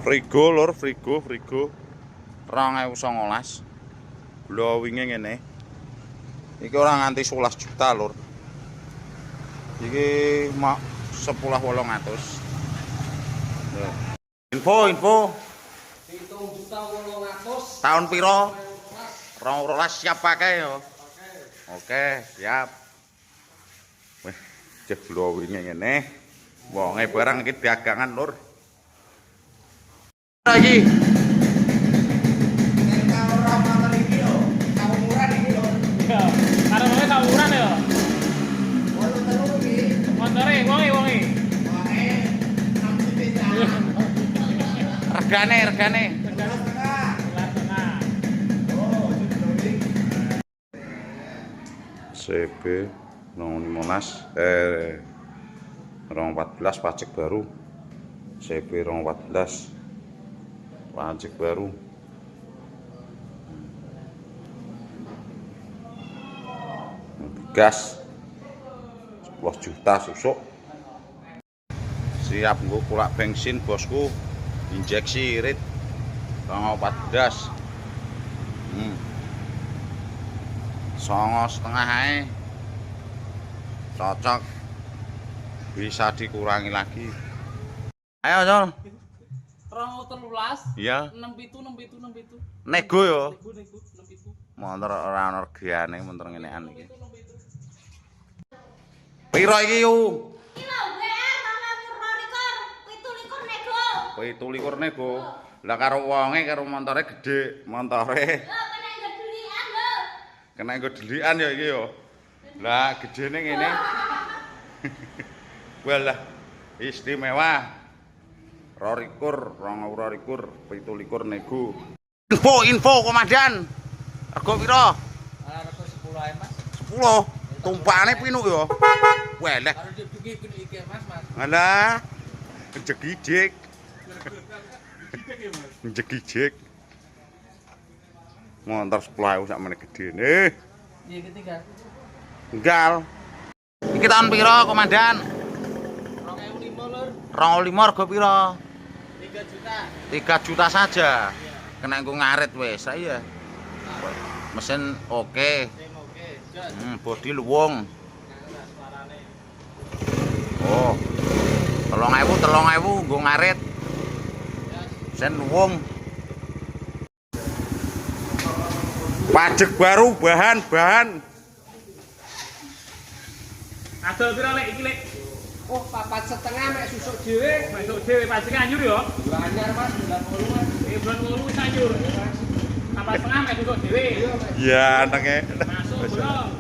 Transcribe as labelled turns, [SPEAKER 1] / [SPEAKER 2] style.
[SPEAKER 1] Frigo lur, frigo 2019. Glowinge ngene. Iki ora nganti 11 juta lur. Iki mak 10.800. Info.
[SPEAKER 2] 7.800.
[SPEAKER 1] Tahun piro? 2012 siap pakai yo. Oke, siap. Wih, cek glowinge ngene. Wonge barang iki dagangan lur. Lagi. Regane. CB 2014 pajak baru. CB 2014 pajak baru. Gas 10 juta susuk. Siap nggo kulak bensin bosku. Injeksi irit 2014. 9,5 ae. Cocok. Bisa dikurangi lagi. Ayo, Jol.
[SPEAKER 2] 2013.
[SPEAKER 1] Iya.
[SPEAKER 2] 67.
[SPEAKER 1] Nego yo.
[SPEAKER 2] Nego 67.
[SPEAKER 1] Motor ora ono regane motor ngenekan iki. Piro iki yu?
[SPEAKER 3] Kilo WR
[SPEAKER 1] 27 nego. Lah karo wonge karo montore gedhe, montore. Kena nggo delikan ya iki yo. Lah gedene ngene. Walah, istimewa. 2022 27 nego. Info komandan. Rego piro?
[SPEAKER 2] Rego 10 ae, Mas.
[SPEAKER 1] 10. Tumpakane pinu yo. Walah.
[SPEAKER 2] Karo dibuki iki, Mas.
[SPEAKER 1] Alah. Jegijik. Jegijik. Montor 10.000 sak meneh gedene.
[SPEAKER 2] Iya ketiga.
[SPEAKER 1] Enggal. Iki tahun piro, Komandan?
[SPEAKER 2] 2005, Lur.
[SPEAKER 1] 25 rego piro?
[SPEAKER 2] 3 juta.
[SPEAKER 1] 3 juta saja. Kena nggo ngarit wis, iya. Mesin oke.
[SPEAKER 2] Oke, jas.
[SPEAKER 1] Bodi luwung. Oh. 3.000 nggo ngarit. Mesin luwung. Pajak baru bahan.
[SPEAKER 4] Adol piro lek iki lek?
[SPEAKER 2] Oh, 4,5 mek susuk dhewe.
[SPEAKER 4] Masuk dhewe pajak anyur yo.
[SPEAKER 2] Anyar, Mas, bulan 8, Mas.
[SPEAKER 4] Bulan 8 wis anyur. 4,5 mek susuk dhewe.
[SPEAKER 1] Ya, anake.
[SPEAKER 4] Masuk, Bro.